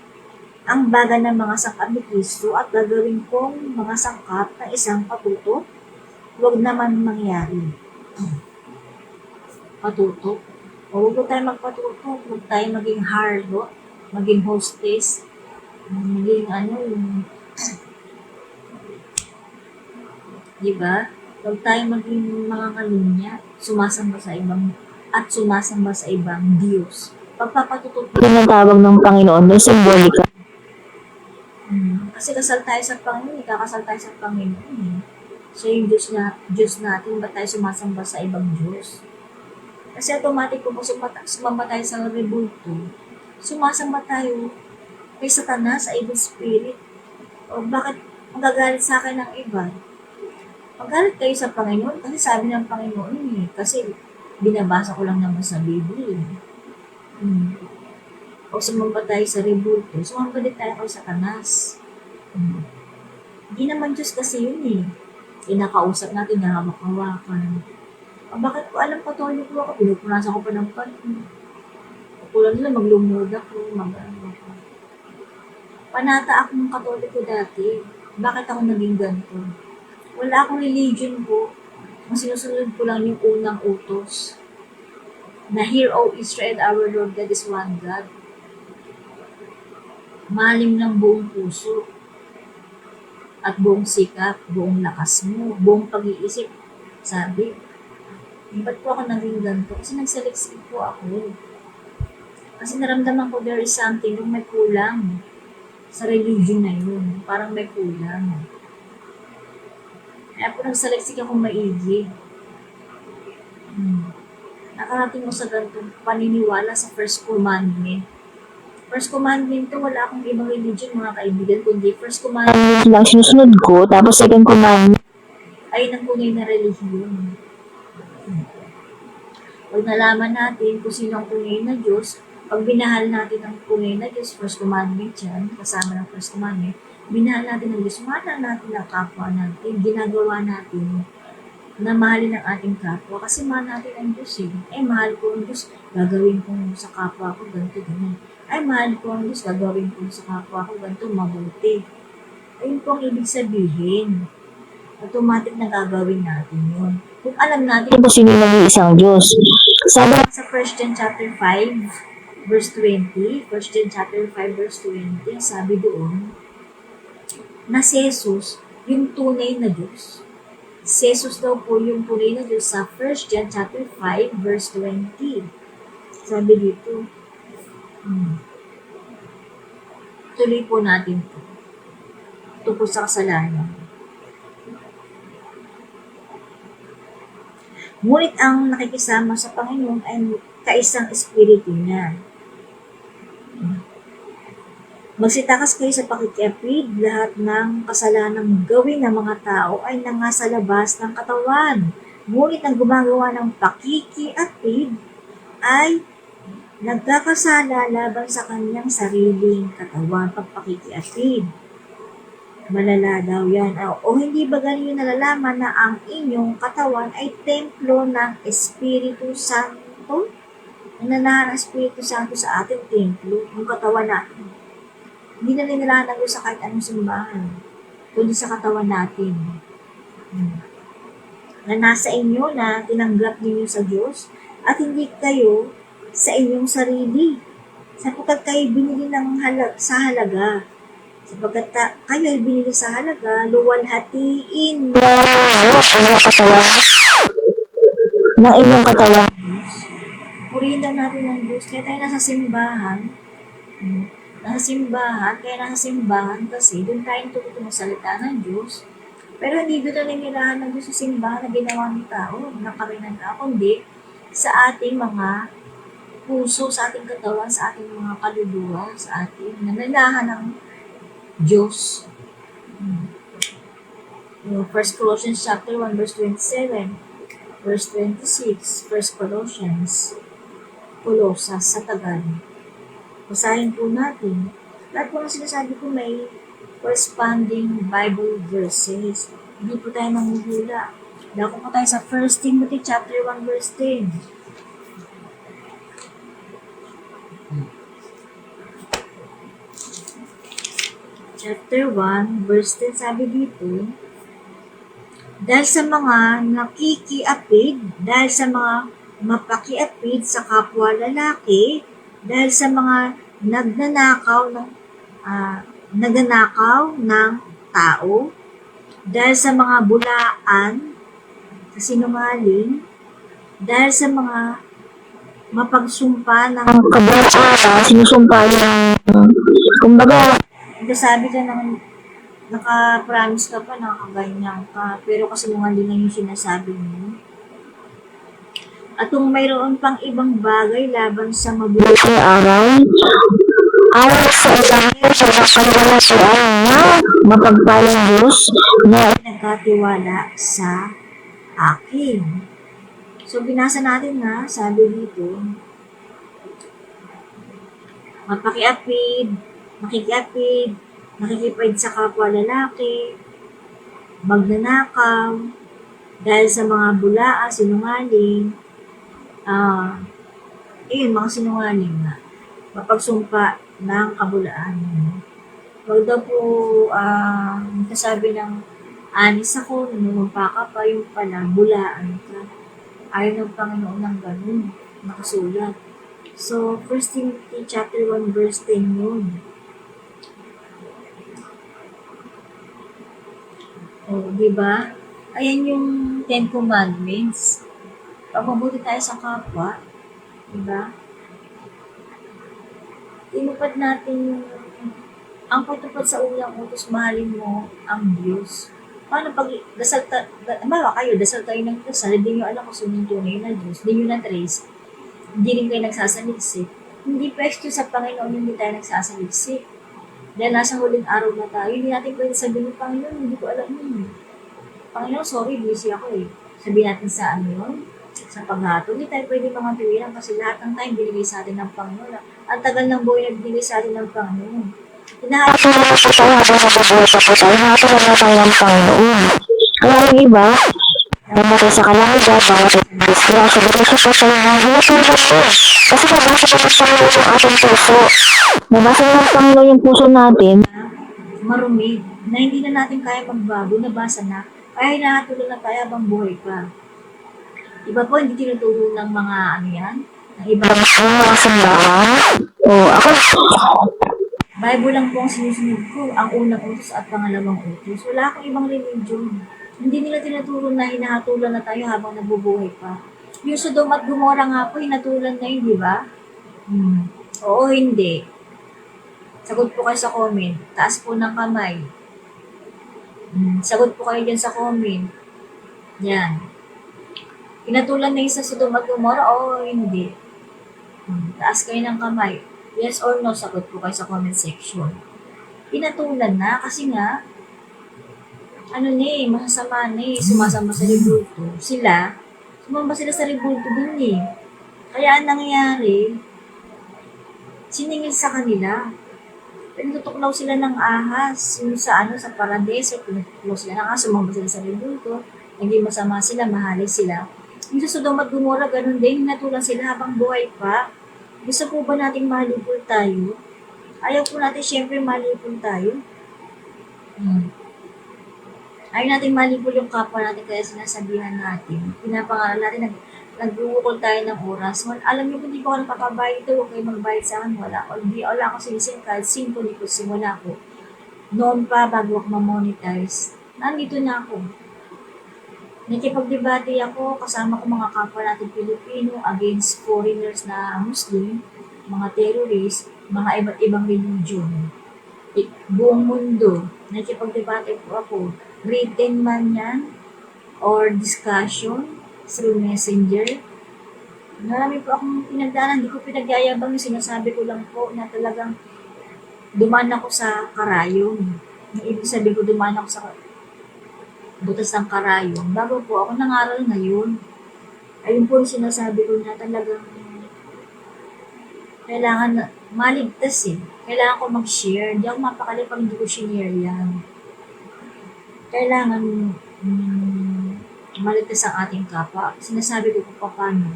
ang baga ng mga sangkap ni Kristo at gagawin kong mga sangkap ng isang patuto. Huwag naman mangyari. Patuto. O huwag tayo magpatuto. Huwag tayo maging harlot, maging hostess, maging diba? Huwag tayo maging mga kalunya, sumasamba sa ibang Diyos. Pagpapatuto Yung tawag ng Panginoon, may simbolika. Kasi kasal tayo sa Panginoon, ikakasal tayo sa Panginoon. Siya yung Diyos natin, ba't tayo sumasamba sa ibang Diyos? Kasi automatic kung sumamba tayo sa rebulto, sumasamba tayo kay Satanas, sa evil spirit. O bakit magagalit sa akin ng iba? Magalit kayo sa Panginoon kasi sabi ng Panginoon kasi binabasa ko lang naman sa Biblia. O sumamba tayo sa rebulto, sumamba din tayo kay Satanas. Hindi naman Diyos kasi yun Inakausap natin na hawak-hawakan. Bakit ko alam patuloy ko ako? Pinupunasan ko pa ng panty. Kulang nila, maglumod ako, Panata akong katoliko dati. Bakit ako naging ganito? Wala akong religion po. Ang sinusunod ko lang yung unang utos. Na hear, O Israel, our Lord God is one God. Malim ng buong puso. At buong sikap, buong lakas mo, buong pag-iisip. Sabi, ba't po ako naging ganito? Kasi nag-select po ako. Kasi naramdaman ko there is something kung may kulang sa religion na yun. Parang may kulang. Kaya po nag-select ako maigi. Nakarating mo sa ganitong paniniwala sa first commandment. First commandment to, wala akong ibang religion mga kaibigan, kundi first commandment lang sinusunod ko, tapos second commandment ay ng tunay na relihiyon. Pag nalaman natin kung sino ang tunay na Diyos, pag binahal natin ang tunay na Diyos, first commandment yan, kasama ng first commandment, binahal natin ang Diyos, mahal natin ang kapwa natin, ginagawa natin na mahalin ang ating kapwa kasi mahal natin ang Diyos eh. Ay, mahal ko ang Diyos, gagawin ko sa kapwa ko ganito, ganyan. Ay, mahal ko ang Diyos, gagawin ko sa kapwa ko ganito, mabuti. Ayun po ang ibig sabihin. Automatic na gagawin natin yun. Kung alam natin Ito sino yung isang Diyos. Sabi sa 1 John chapter 5, verse 20, 1 John chapter 5, verse 20, sabi doon, na si Jesus, yung tunay na Diyos. Si Jesus daw po yung tunay na Diyos sa 1 John chapter 5, verse 20. Sabi dito, tuloy po natin ito. Ito po sa kasalanan. Ngunit ang nakikisama sa Panginoon ay kaisang espiritu niya. Magsitakas kayo sa pakikiapid, lahat ng kasalanang gawin ng mga tao ay nangasa labas ng katawan. Ngunit ang gumagawa ng pakikiapid ay nagkakasala laban sa kanyang sariling katawan, pagpakikiapid. Malala daw yan. O hindi ba ganyan nalalaman na ang inyong katawan ay templo ng Espiritu Santo? Nananahan ang Espiritu Santo sa ating templo, yung katawan natin. Hindi na nilalaman sa kahit anong simbahan, kundi sa katawan natin. Na nasa inyo na tinanggap ninyo sa Diyos at hindi kayo sa inyong sarili. Sapagkat kayo binili sa halaga. Sapagkat kayo ay binili sa halaga, luwalhatiin ng inyong katawan. Purihin lang natin ang Diyos. Kaya tayo nasa simbahan. Kaya nasa simbahan kasi doon tayo tututo magsalita ng Diyos. Pero hindi doon na nangyarahan ng Diyos sa simbahan na ginawa ng tao, ng kami ng tao, kundi sa ating mga puso, sa ating katawan, sa ating mga kaluluwa, sa ating nananahan ng Diyos. 1 Colossians chapter 1, verse 27, verse 26, 1 Colossians, Colosas sa Tagal. Basahin po natin. Lahat po ng sinasabi ko may corresponding Bible verses. Hindi po tayo manguhula. Dako po tayo sa 1 Timothy chapter 1, verse 10. Chapter 1, verse 10, sabi dito, dahil sa mga nakikiapid, dahil sa mga mapakiapid sa kapwa lalaki, dahil sa mga nagnanakaw ng tao, dahil sa mga bulaan, sa sinungaling, dahil sa mga mapagsumpa ng Kabataan, sinusumpa yung, kumbaga, sabi ka naman, naka-promise ka pa, nakaganyan ka, pero kasinungalingan yung sinasabi mo. At kung mayroon pang ibang bagay laban sa mabuti araw sa Ebanghelyo sa kasalukuyan na mapagpalang Diyos na nagkatiwala sa akin. So, binasa natin na, sabi dito, makikiapid, nakikipid sa kapwa lalaki, magnanakaw, dahil sa mga bulaan, sinungaling, mga sinungaling na, mapagsumpa ng kabulaan. Huwag daw po kasabi ng anis ako, nanumpa ka pa, yung pala, bulaan ka. Ayaw ng Panginoon ng ganun, nakasulat. So, 1 Timothy chapter 1, verse 10 yun. Diba? Ayan yung 10 Commandments. Pagmabuti tayo sa kapwa, diba? Tinupad natin ang pagtupad sa unang utos, mahalin mo ang Diyos. Paano pag dasal kayo ng dasal, hindi nyo alam kung sino yung tunay na Diyos, hindi nyo na-trace, hindi rin kayo nagsasaliksik. Hindi pwede sa Panginoon, hindi tayo nagsasaliksik. Dahil nasa huling araw na tayo, hindi natin pwede sabihin ng Panginoon, hindi ko alam yun. Panginoon, sorry, busy ako eh. Sabihin natin sa yun? Sa paghatol, hindi tayo pwede mga tuwiran kasi lahat ng time binigay sa atin ng Panginoon. Ang tagal ng buhay na binigay sa atin ng Panginoon. Kaya yung iba, Namatay sa kalamidad, namatay sa disgrasya, namatay sa Panginoon. Kasi nabasa naman sa Panginoon yung ating puso. Nabasa ng Panginoon yung puso natin. Marumi, na hindi na natin kaya magbago, nabasa na, kaya hinahatulan na tayo habang buhay pa. Iba po, hindi tinuturo ng mga ano yan, ng iba. Ang mga simbahan. Ako, Bible lang po ang sinusunod ko, ang unang utos at pangalawang utos. Wala akong ibang religion. Hindi nila tinuturo na hinahatulan na tayo habang nabubuhay pa. Yung Sodom at Gomora nga po, hinatulan na yun, di ba? Oo, hindi. Sagot po kayo sa comment. Taas po ng kamay. Sagot po kayo dyan sa comment. Yan. Hinatulan na yun sa Sodom at Gomora? Oo, hindi. Taas kayo ng kamay. Yes or no, sagot po kayo sa comment section. Pinatulan na kasi nga, masasama na sumasama sa rebulto. Sumamba sila sa rebulto dun Kaya ang nangyayari, siningil sa kanila. Pinutuklaw sila ng ahas, yung sa paradiso, pinutuklaw sila ng ahas, sumamba sila sa rebulto, naging masama sila, mahalay sila. Yung sa Sodom at Gomora, ganun din, hinatulan sila habang buhay pa. Gusto po ba nating malipol tayo? Ayaw po natin syempre malipol tayo. Ayaw natin malipol yung kapwa natin kaya sinasabihan natin. Pinapangalan natin, nag-uukol tayo ng oras. Alam niyo kung hindi ko ako napapabayad ito, huwag kayo magbayad sa akin. Wala ako sinisin kahit simple ko simula ko. Noon pa, bago ako ma-monetize, nandito na ako. Nakipagdebate ako, kasama ko mga kapwa natin Pilipino against foreigners na Muslim, mga terrorist, mga iba't ibang religion. Buong mundo, nakipagdebate po ako. Written man yan, or discussion through messenger. Marami po akong pinagdaanan, hindi ko pinagyayabang yung sinasabi ko lang po na talagang dumaan ako sa karayom. Ibig sabihin ko dumaan ako sa butas ng karayom. Bago po ako nangaral ngayon. Ayun po yung sinasabi ko na talagang kailangan maligtas Kailangan ko mag-share. Hindi ako mapakali pag hindi ko share yan. Kailangan maligtas ang ating kapwa. Sinasabi ko kung paano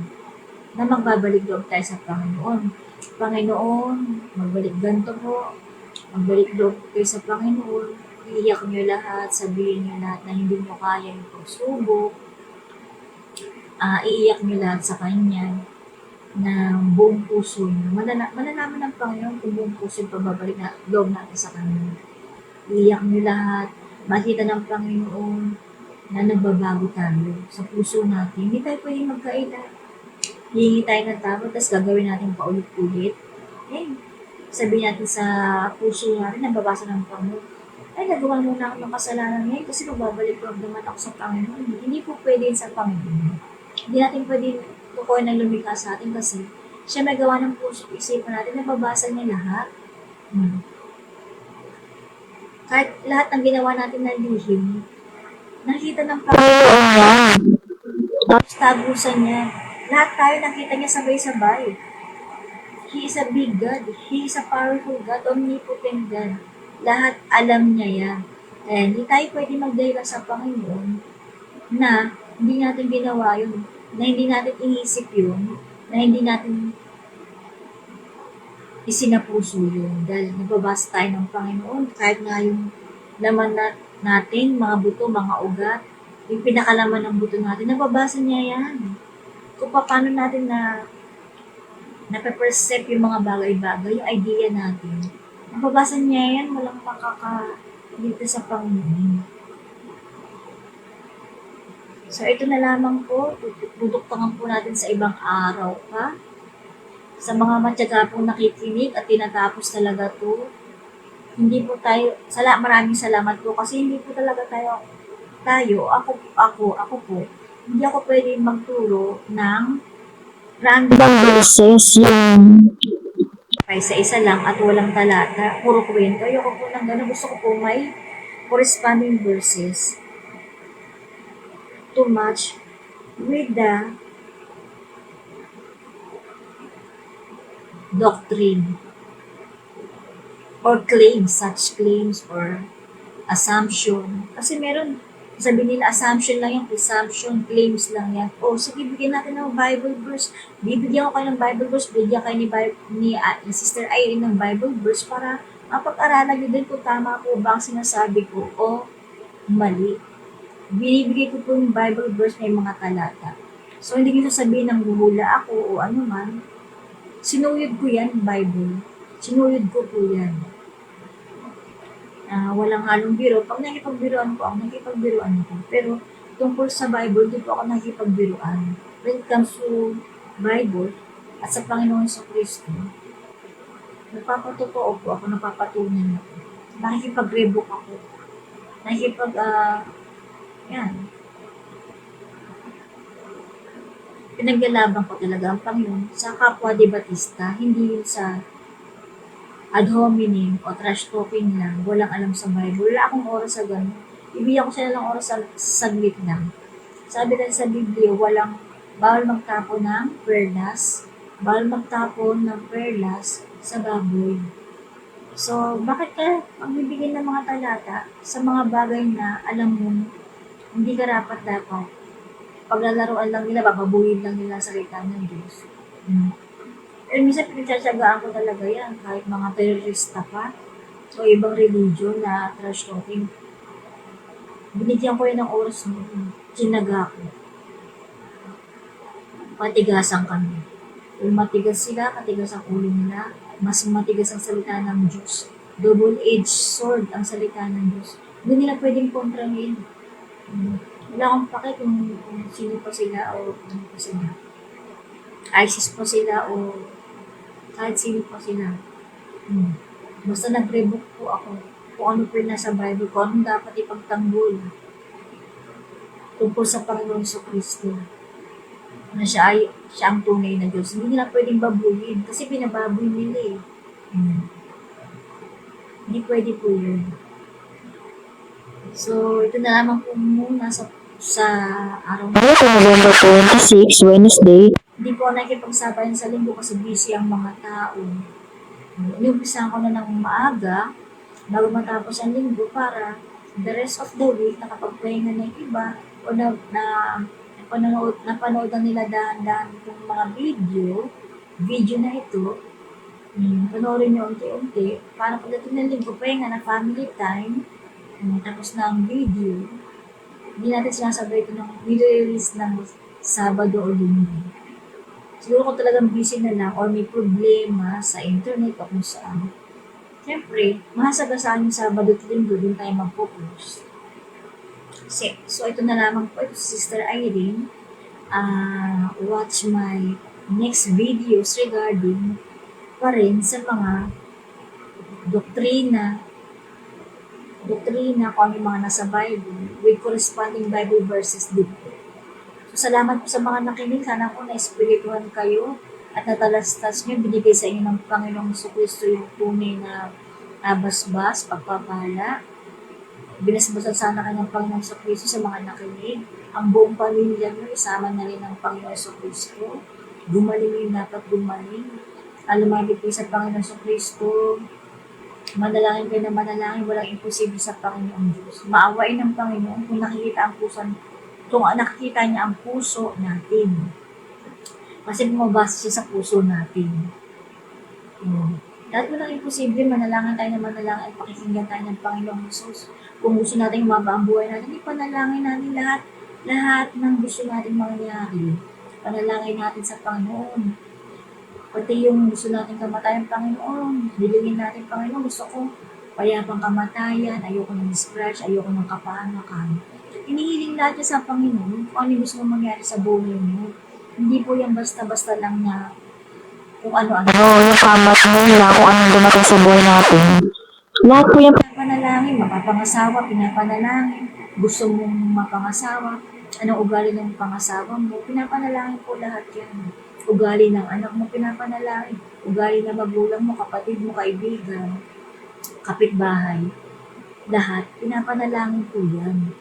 na magbabalik loob tayo sa Panginoon. Panginoon, magbalik ganito po. Magbalik loob kayo sa Panginoon. Iiyak nyo lahat, sabihin nyo lahat na hindi nyo kaya yung pagsubok. Iiyak nyo lahat sa Kanya ng buong puso nyo. Malalaman ng Panginoon kung buong puso yung pababalik na loob natin sa Kanya. Iiyak nyo lahat, makita ng Panginoon na nagbabago tayo sa puso natin. Hindi tayo pwedeng magkaila. Hihingi tayo ng tawad, tapos gagawin natin paulit-ulit. Sabihin natin sa puso natin, nababasa ng Panginoon, nagawa muna ako ng kasalanan ngayon kasi magbabalik ko naman ako sa Panginoon. Hindi po pwede sa Panginoon. Hindi natin pwede tukoy ng lumikha sa atin kasi siya may gawa ng puso isipan natin, nababasa niya lahat. Kahit lahat ng ginawa natin na lihim, nakita ng Panginoon niya. Tapos tagusan niya. Lahat tayo nakita niya sabay-sabay. He is a big God. He is a powerful God, omnipotent God. Lahat alam niya yan. Kaya hindi tayo pwede magdahilan sa Panginoon na hindi natin ginawa yun, na hindi natin inisip yun, na hindi natin isinapuso yun. Dahil nababasa tayo ng Panginoon, kahit nga yung laman natin, mga buto, mga ugat, yung pinakalaman ng buto natin, nababasa niya yan. Kung paano natin nape-perceive yung mga bagay-bagay, yung idea natin. Nababasa niya yan, walang dito sa Panginoon. So, ito na lamang po, tutuktangan po natin sa ibang araw pa. Sa mga matyaga pong nakikinig at tinatapos talaga to, hindi po tayo, maraming salamat po kasi hindi po talaga ako po, hindi ako pwede magturo ng random verses yung isa lang at walang talata, puro kwento. Ayoko po ng gano'n. Gusto ko po may corresponding verses to match with the doctrine or claims, such claims or assumption. Kasi meron Sabi nila, assumption lang yan, presumption, claims lang yan. O, sige, bigyan natin ng Bible verse. Bibigyan ko kayo ng Bible verse, bigyan kayo ni Sister Irene ng Bible verse para mapag-aralan nyo din kung tama po ba ang sinasabi ko o mali. Binibigay ko po yung Bible verse, may mga talata. So, hindi nyo sasabihin ng guhula ako o ano man. Sinuyod ko yan, Bible. Sinuyod ko po yan. Walang halong biro. Pag nakipagbiroan ko, ang nakipagbiroan ko. Pero tungkol sa Bible, di po ako nakipagbiroan. When it comes to Bible at sa Panginoon sa Kristo, nagpapatotoo po ako, napapatunay ako. Nakikipag-rebook ako. Yan. Pinaglalaban ko talaga ang Panginoon sa kapwa de Batista, hindi sa ad hominem o trash talking lang, walang alam sa Bible. Wala akong oras sa ganun. Ibigyan ko sila ng oras sa saglit lang. Sabi rin sa Biblia, bawal magtapon ng perlas, bawal magtapon ng perlas sa baboy. So, bakit ka magbibigay ng mga talata sa mga bagay na alam mo hindi ka dapat paglalaroan lang nila, bababuhin lang nila sa salita ng Diyos. Pero minsan pinagtsatsagaan ko talaga yan, kahit mga terorista pa, o ibang religion na trash talking. Binigyan ko yan ng oras mo, sinaga ko. Matigasan kami. Kung matigas sila, katigas ang ulo nila, mas matigas ang salita ng Diyos. Double-edged sword ang salita ng Diyos. Hindi nila pwedeng kontrahin. Wala akong pake kung sino pa sila o ano pa sila. ISIS pa sila o kahit sino pa sila. Basta nag-rebook po ako kung ano po yung nasa Bible, kung anong dapat ipagtanggol tungkol sa Panginoon sa Kristo. Na siya ang tunay na Diyos. Hindi nila pwedeng babuhin kasi binababoy nila eh. Hindi pwede po yun. So, ito na lamang po muna sa araw na November 26, Wednesday. hindi ko nakikipagsabayan sa linggo kasi busy ang mga tao. Inumpisahan ko na ng maaga bago matapos ang linggo para the rest of the week nakapagpahinga ng iba o napanood na nila dahan-dahan itong mga video na ito. Panoorin nyo unti-unti para pagdating ng linggo, pahinga na family time, tapos na ang video. Hindi natin sinasabay ito ng video-release ng Sabado o Linggo. Siguro kung talagang busy na lang or may problema sa internet o kung saan. Siyempre, mahasagasaan yung Sabado at Linggo, doon tayo mag-focus. So, ito na lamang po. Ito si Sister Irene. Watch my next videos regarding pa rin sa mga doktrina kung ano yung mga nasa Bible with corresponding Bible verses dito. So, salamat po sa mga nakinig. Sana po na-espirituhan kayo at natalastas nyo. Binigay sa inyo ng Panginoong Kristo yung tunay na basbas, pagpapala. Binasbasan sana kayo ng Panginoong Kristo sa mga nakinig. Ang buong pamilya nyo, isama na rin ng Panginoong Kristo. Gumaling yung dapat gumaling. Lumapit kayo sa Panginoong Kristo. Manalangin kayo na manalangin, walang imposible sa Panginoong Diyos. Maawain ng Panginoon kung nakikita niya ang puso natin. Kasi bumabasa siya sa puso natin. Dahil walang imposible, manalangin tayo na manalangin, pakikinggan tayo ng Panginoong Jesus. Kung gusto natin umaba ang buhay natin, ipanalangin natin lahat ng gusto natin mangyari. Panalangin natin sa Panginoon. Pati yung gusto natin kamatayan, Panginoon, bilingin natin, Panginoon, gusto ko payapang kamatayan, ayoko ng scratch, ayoko ng kapahamakan. Inihiling natin sa Panginoon kung ano yung gusto mong mangyari sa buhay mo. Hindi po yan basta-basta lang na kung ano-ano. Yung kamat mo lang kung anong dumating sa buhay natin. Lahat po yung Pinapanalangin, mapapangasawa, pinapanalangin, gusto mong mapangasawa, anong ugali ng pangasawa mo, pinapanalangin po lahat yan. Ugali ng anak mo, pinapanalangin. Ugali ng magulang mo, kapatid mo, kaibigan, kapitbahay. Lahat, pinapanalangin po yan.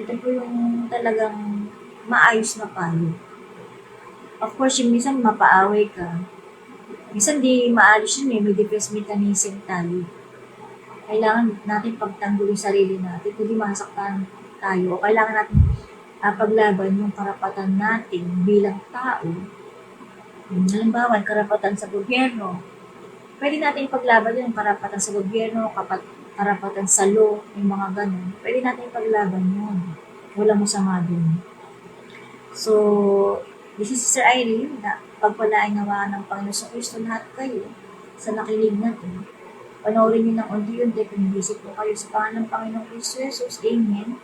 Ito po yung talagang maayos na payo. Of course, yung minsan mapaaway ka. Minsan di maalis yun may defense mechanism tayo. kailangan natin pagtanggol yung sarili natin, kundi masaktan tayo. O kailangan natin paglaban yung karapatan natin bilang tao. Halimbawa, karapatan sa gobyerno. Pwede natin ipaglaban yung karapatan sa gobyerno, karapatan sa law, yung mga ganun. Pwede natin ipaglaban yun. Wala masama dun. So, this is Sister Irene na pagpalain nawa ng Panginoon sa Kristo lahat kayo sa nakinig na to. Panoorin niyo ng unti-unti kung visit po kayo sa pangalan ng Panginoong Kristo Jesus. Amen.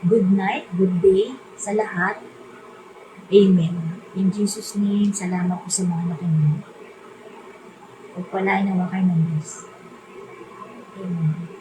Good night, good day sa lahat. Amen. In Jesus' name, salamat po sa mga nakinig. Pagpalain nawa kayo ng Diyos. Amen.